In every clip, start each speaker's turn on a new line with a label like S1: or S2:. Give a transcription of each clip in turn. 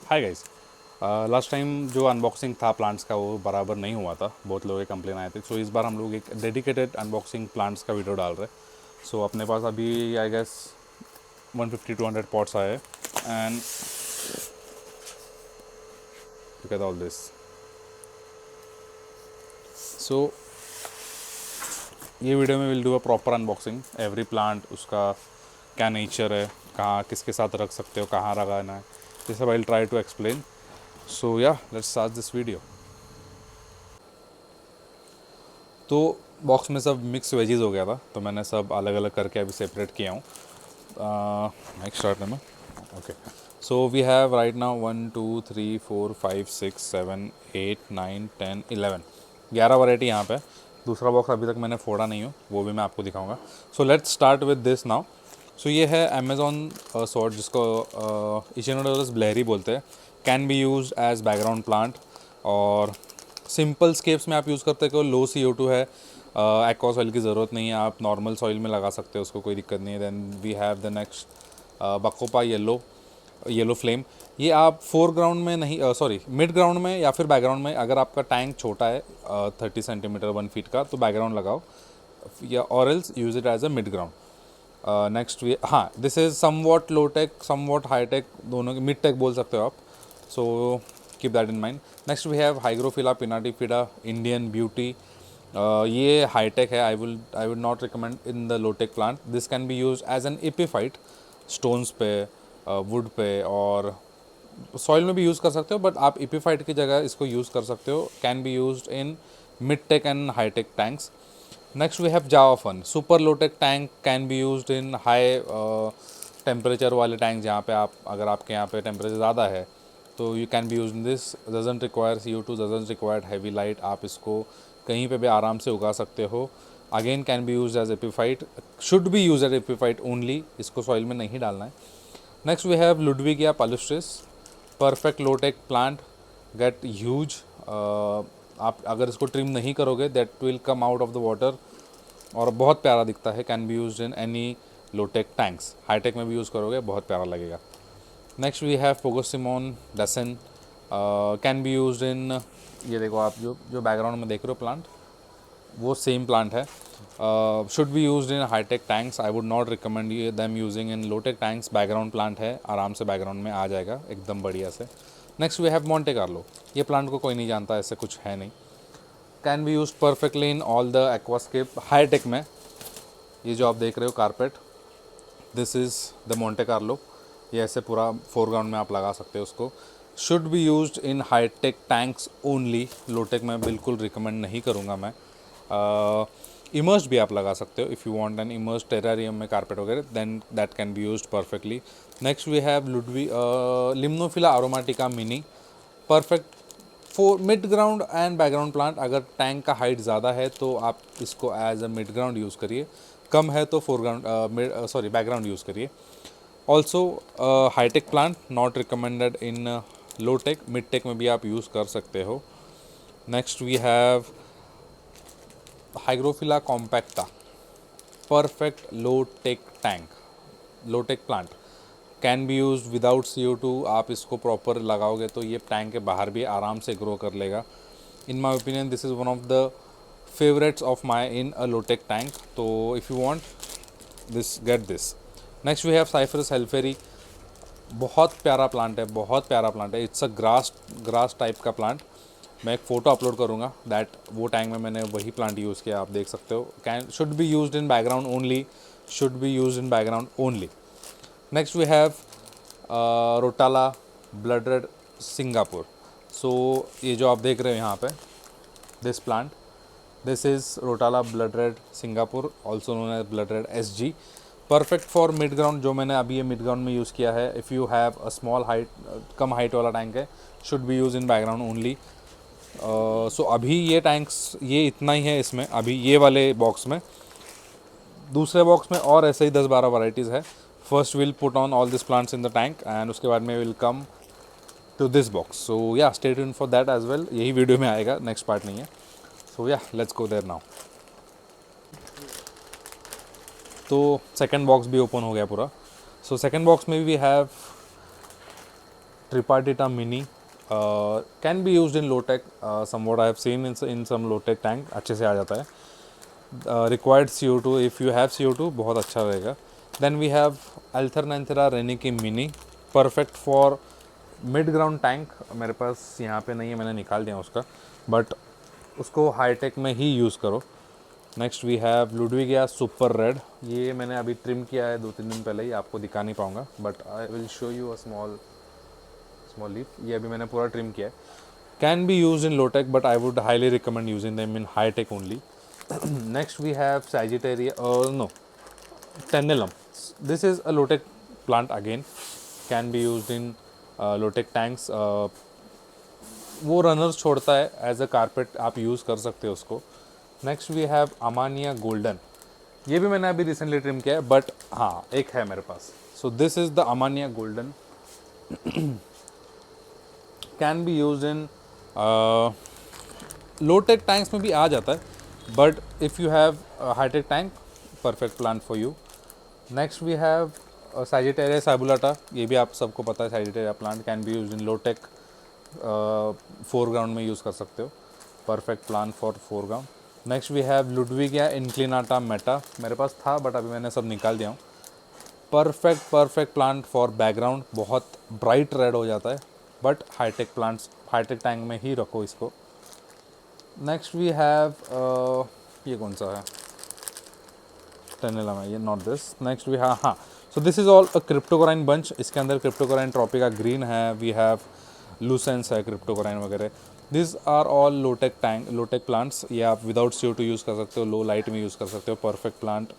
S1: Hi guys. Last time जो unboxing था plants का वो बराबर नहीं हुआ था, बहुत लोगों के कंप्लेन आए थे। सो इस बार हम लोग एक डेडिकेटेड अनबॉक्सिंग प्लांट्स का वीडियो डाल रहे हैं। सो अपने पास अभी आई गेस 150-200 पॉट्स आए and look at all this. So ये वीडियो में will do a proper unboxing every plant, उसका क्या नेचर है, कहाँ किसके साथ रख सकते हो, कहाँ लगाना है, ये सब I will try to explain. So yeah let's start this video. तो बॉक्स में सब मिक्स वेजीज हो गया था, तो मैंने सब अलग अलग करके अभी सेपरेट किया हूँ। नेक्स्ट स्टार्ट में okay. So we have right now 1 2 3 4 5 6 7 8 9 10 11 11 variety यहाँ पे। दूसरा बॉक्स अभी तक मैंने फोड़ा नहीं हूँ, वो भी मैं आपको दिखाऊंगा। So let's start with this now. So ये है अमेजोन सॉर्ट, जिसको इचिनोडोरस ब्लैरी बोलते हैं। Can be use as background plant, और सिंपल स्केप्स में आप यूज़ करते हो। लो CO2 है, एक्वा सॉइल की ज़रूरत नहीं है, आप नॉर्मल सॉइल में लगा सकते हो, उसको कोई दिक्कत नहीं है। Then we have the next bacopa yellow flame. ये आप फोरग्राउंड में नहीं, सॉरी मिड ग्राउंड में या फिर बैकग्राउंड में, अगर आपका टैंक छोटा है 30 सेंटीमीटर 1 फीट का, तो बैकग्राउंड लगाओ, या और else use it as a mid ground. Next we, हाँ, this is somewhat low tech somewhat high tech, दोनों की मिड टेक बोल सकते हो आप। So keep that in mind. Next we have hygrophila pinnatifida Indian beauty. ये high tech है। I would not recommend in the low tech plant. This can be use as an epiphyte stones पे, wood पे, और soil में भी use कर सकते हो, बट आप एपिफाइट की जगह इसको यूज़ कर सकते हो। Can be use in mid tech and high tech tanks. Next we have java fern super low tech tank, can be use in high temperature वाले टैंक, जहाँ पे आप, अगर आपके यहाँ पे टेम्परेचर ज़्यादा है तो you can be use in this. Doesn't require CO2, doesn't require heavy light, आप इसको कहीं पे भी आराम से उगा सकते हो। Again can be use as epiphyte, should be use as epiphyte only, इसको सॉइल में नहीं डालना है। Next we have ludwigia palustris, perfect low tech plant, get huge. आप अगर इसको ट्रिम नहीं करोगे that will come out of the water, और बहुत प्यारा दिखता है। Can be use in any low tech tanks, high tech में भी यूज़ करोगे बहुत प्यारा लगेगा। Next we have pogostemon डसन, can be use इन, ये देखो आप जो जो बैकग्राउंड में देख रहे हो प्लांट, वो सेम प्लांट है। Should be use in high tech tanks, I would not recommend them using in low tech tanks. Background plant है, आराम से बैकग्राउंड में आ जाएगा एकदम बढ़िया से। Next we have Monte Carlo, ये प्लांट को कोई नहीं जानता, ऐसे कुछ है नहीं। Can be use perfectly in all the aquascape high tech में। ये जो आप देख रहे हो carpet, this is the Monte Carlo. ये ऐसे पूरा फोरग्राउंड में आप लगा सकते हो उसको। Should be use in high tech tanks only, low tech में बिल्कुल रिकमेंड नहीं करूँगा मैं। इमर्स्ड भी आप लगा सकते हो, if you want an immersed terrarium में कारपेट वगैरह, then that can be used perfectly. Next we have limnophila aromatica mini, perfect for mid ground and background plant. अगर टैंक का हाइट ज़्यादा है तो आप इसको as a mid ground use करिए, कम है तो फोरग्राउंड सॉरी बैकग्राउंड यूज़ करिए। Also high tech plant not recommended in low tech, mid tech में भी आप यूज़ कर सकते हो। Next we have hygrophila compacta, perfect low tech tank, low tech plant, can be use without CO2। आप इसको proper लगाओगे तो ये टैंक के बाहर भी आराम से ग्रो कर लेगा। In my opinion this is one of the favourites of my in a low tech tank. तो if you want this, get this. Next we have cyperus helferi, बहुत प्यारा प्लांट है, बहुत प्यारा प्लांट है। इट्स अ ग्रास टाइप का plant. मैं एक फ़ोटो अपलोड करूँगा दैट, वो टाइम में मैंने वही प्लांट यूज़ किया, आप देख सकते हो। Can should be use in background only, should be use in background only. Next we have rotala blood red Singapore. So ये जो आप देख रहे हो यहाँ पे, this plant, this is rotala blood red Singapore, also known as blood red SG। Perfect for mid ground, जो मैंने अभी ये मिड ग्राउंड में यूज़ किया है। If you have a small height, कम हाइट वाला टैंक है, should be use in background only. So अभी ये टैंक्स, ये इतना ही है इसमें, अभी ये वाले बॉक्स में। दूसरे बॉक्स में और ऐसे ही 10-12 वैराइटीज़ है। First will put on all this plants in the tank, and उसके बाद में will come to this box. So yeah stay tuned for that as well, यही वीडियो में आएगा, नेक्स्ट पार्ट नहीं है। So yeah let's go there now. तो second box भी ओपन हो गया पूरा। सो सेकेंड बॉक्स में we have Tripartita Mini can be used in low tech. Somewhat I have seen in some low tech tank अच्छे से आ जाता है. Required CO2, if you have CO2 बहुत अच्छा रहेगा. Then we have Alternanthera reniki Mini, perfect for mid ground tank. मेरे पास यहाँ पे नहीं है, मैंने निकाल दिया उसका, बट उसको हाईटेक में ही यूज़ करो. Next we have ludwigia super red. ये मैंने अभी ट्रिम किया है 2-3 दिन पहले ही, आपको दिखा नहीं पाऊँगा, but I will show you a small leaf. ये अभी मैंने पूरा ट्रिम किया है. Can be use in low tech, but I would highly recommend using them in high tech only. Next we have sagittaria, no, tenellum. This is a low tech plant again, can be use in low tech tanks. वो runners छोड़ता है, as a carpet आप use कर सकते हो उसको. Next we have ammania golden. ये भी मैंने अभी रिसेंटली ट्रिम किया है, बट हाँ एक है मेरे पास. So this is the ammania golden. Can be use in low tech tanks में भी आ जाता है, but if you have high tech tank, perfect plant for you. Next we have sagittaria subulata. ये भी आप सबको पता है, sagittaria plant can be use in low tech. Foreground में यूज़ कर सकते हो, perfect plant for foreground. Next we have ludwigia inclinata meta. मेरे पास था बट अभी मैंने सब निकाल दिया हूँ. परफेक्ट प्लांट फॉर बैकग्राउंड, बहुत ब्राइट रेड हो जाता है, but high tech plants, high tech tank में ही रखो इसको. नेक्स्ट वी हैव ये कौन सा है, टेनेलम है ये, not this. Next we have, हाँ, so this is all a cryptocoryne bunch. इसके अंदर क्रिप्टोकोराइन ट्रॉपिका ग्रीन है, वी हैव लूसेंस है, क्रिप्टोकोराइन वगैरह. This are all low tech tank, low tech plants. ये आप विदाउट CO2 यूज़ कर सकते हो, लो लाइट में यूज़ कर सकते हो. Perfect plant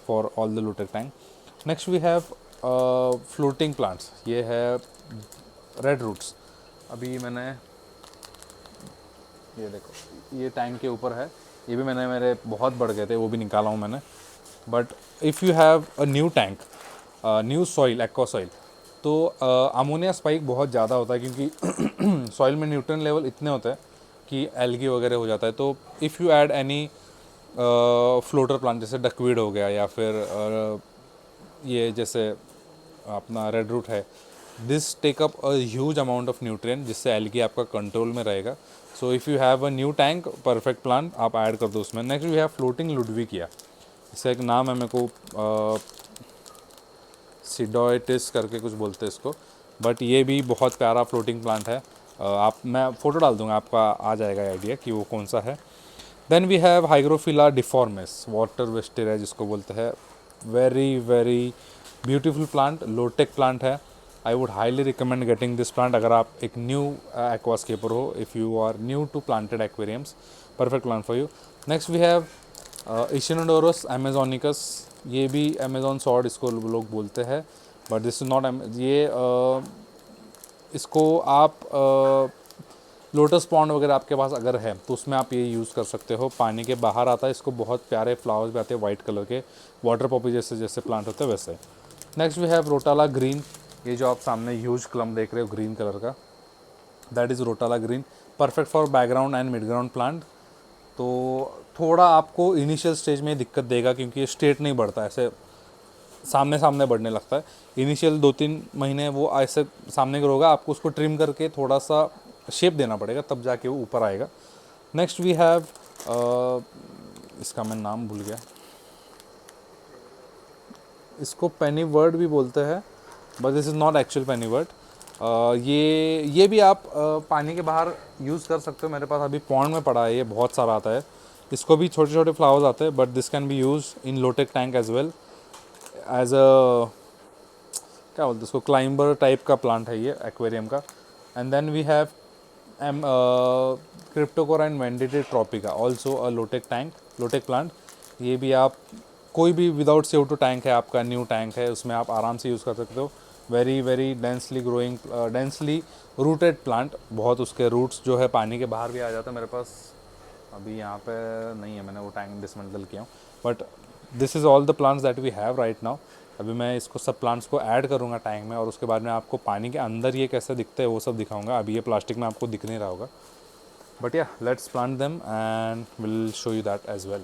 S1: for all the low tech tank. Next we have floating plants. ये है रेड रूट्स. अभी मैंने ये देखो, ये टैंक के ऊपर है, ये भी मैंने, मेरे बहुत बढ़ गए थे, वो भी निकाला हूँ मैंने. But if you have a new tank, new soil, aqua soil, तो अमोनिया स्पाइक बहुत ज़्यादा होता है, क्योंकि सॉइल में न्यूट्रिएंट लेवल इतने होते हैं कि एल्गी वगैरह हो जाता है. तो if you add any floater plant, जैसे डकवीड हो गया, या फिर ये जैसे अपना रेड रूट है, this take up a huge amount of nutrient, जिससे एल्गी आपका कंट्रोल में रहेगा. So if you have a new tank, perfect plant आप ऐड कर दो उसमें. Next we have floating ludwigia. इसका एक नाम है, मेरे को सिडोइटिस करके कुछ बोलते हैं इसको, बट ये भी बहुत प्यारा फ्लोटिंग प्लांट है. आप, मैं फ़ोटो डाल दूंगा, आपका आ जाएगा आइडिया कि वो कौन सा है. Then we have hygrophila difformis, water wisteria जिसको बोलते हैं. Very beautiful plant, low tech plant है. I would highly recommend getting this plant अगर आप एक न्यू एक्वास्केपर हो. If you are new to planted aquariums, perfect plant for you. Next we have echinodorus amazonicus. ये भी अमेजोन सॉर्ड इसको लोग बोलते हैं, बट दिस इज़ नॉट. ये इसको आप लोटस पॉन्ड वगैरह आपके पास अगर है तो उसमें आप ये यूज़ कर सकते हो. पानी के बाहर आता है, इसको बहुत प्यारे फ्लावर्स भी आते हैं वाइट कलर के, वाटर पॉपी जैसे प्लांट होते हैं वैसे. Next we have rotala green. ये जो आप सामने ह्यूज क्लम देख रहे हो ग्रीन कलर का, that is rotala green. Perfect for background and mid ground plant. तो थोड़ा आपको इनिशियल स्टेज में दिक्कत देगा, क्योंकि ये स्ट्रेट नहीं बढ़ता, ऐसे सामने बढ़ने लगता है. इनिशियल 2-3 महीने वो ऐसे सामने का होगा, आपको उसको ट्रिम करके थोड़ा सा शेप देना पड़ेगा, तब जाके वो ऊपर आएगा. नेक्स्ट वी हैव, इसका मैं नाम भूल गया, इसको पेनी वर्ड भी बोलते हैं, but this is not actual Penney word. ये भी आप पानी के बाहर यूज़ कर सकते हो. मेरे पास अभी पॉन्ड में पड़ा है, ये बहुत सारा आता है. इसको भी छोटे छोटे फ्लावर्स आते हैं, but this can be use in low tech tank as well, as a, क्या बोलते हैं इसको, क्लाइंबर टाइप का प्लांट है ये एक्वेरियम का. And then we have cryptocoryne wendtii tropica, also a low tech tank, low tech plant. ये भी आप कोई भी विदाउट CO2 टैंक है आपका, न्यू टैंक है, उसमें आप आराम से यूज़ कर सकते हो. Very densely growing, densely rooted plant. बहुत उसके रूट्स जो है पानी के बाहर भी आ जाता है. मेरे पास अभी यहाँ पे नहीं है, मैंने वो टैंक डिसमेंटल किया हूँ. But this is all the plants that we have right now. अभी मैं इसको सब प्लांट्स को ऐड करूँगा टैंक में, और उसके बाद में आपको पानी के अंदर ये कैसे दिखते हैं वो सब दिखाऊंगा. अभी ये प्लास्टिक में आपको दिख नहीं रहा होगा, but yeah let's plant them and will show you that as well.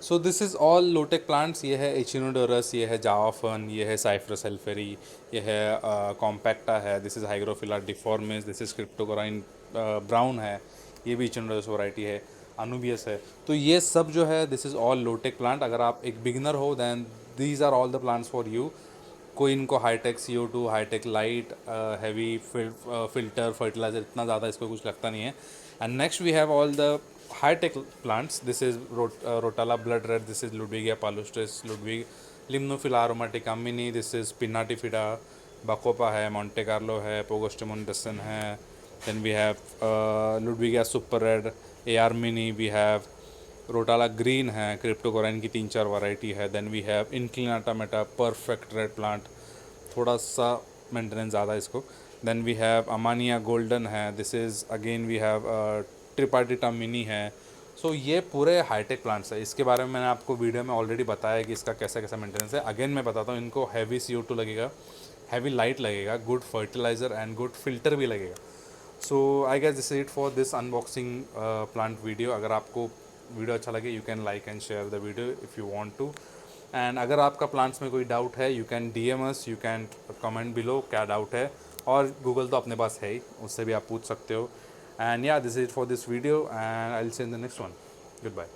S1: So this is all low tech plants. ये है एचिनोडोरस, ये है जावा फर्न, ये है साइप्रस एल्फेरी, ये है कॉम्पैक्टा है, this is hygrophila difformis, this is cryptocoryne brown है, ये भी एचिनोडोरस वैरायटी है, अनुबियस है। तो ये सब जो है this is all low tech plant. अगर आप एक बिगिनर हो then these are all the plants for you. कोई इनको high tech CO2, high tech light, heavy filter fertilizer, इतना ज़्यादा इसको कुछ लगता नहीं है। And next we have all the high-tech plants. This is Rotala blood red. This is Ludwigia palustris, Ludwig Limnophila aromatica mini. This is Pinnatifida, Bacopa है, Monte Carlo है, Pogostemon Dessen है. Then we have Ludwigia super red, AR mini. We have Rotala green है, Cryptocorain की 3-4 variety है. Then we have Inclinata meta perfect red plant, थोड़ा सा maintenance ज़्यादा इसको. Then we have ammania golden है. This is again we have tripartita mini है. सो ये पूरे हाईटेक प्लांट्स है. इसके बारे में मैंने आपको वीडियो में ऑलरेडी बताया कि इसका कैसा कैसा मेंटेनेंस है. अगेन मैं बताता हूँ, इनको हैवी CO2 लगेगा, हैवी लाइट लगेगा, good fertiliser and good filter भी लगेगा. So I guess this it for this unboxing plant video. अगर आपको वीडियो अच्छा लगे you can like and share the video if you want to. And अगर आपका प्लांट्स में कोई डाउट है you can DM us, you can comment below क्या डाउट है. और गूगल तो अपने पास है ही, उससे भी आप पूछ सकते हो. And yeah this is for this video and I will see in the next one. Good bye.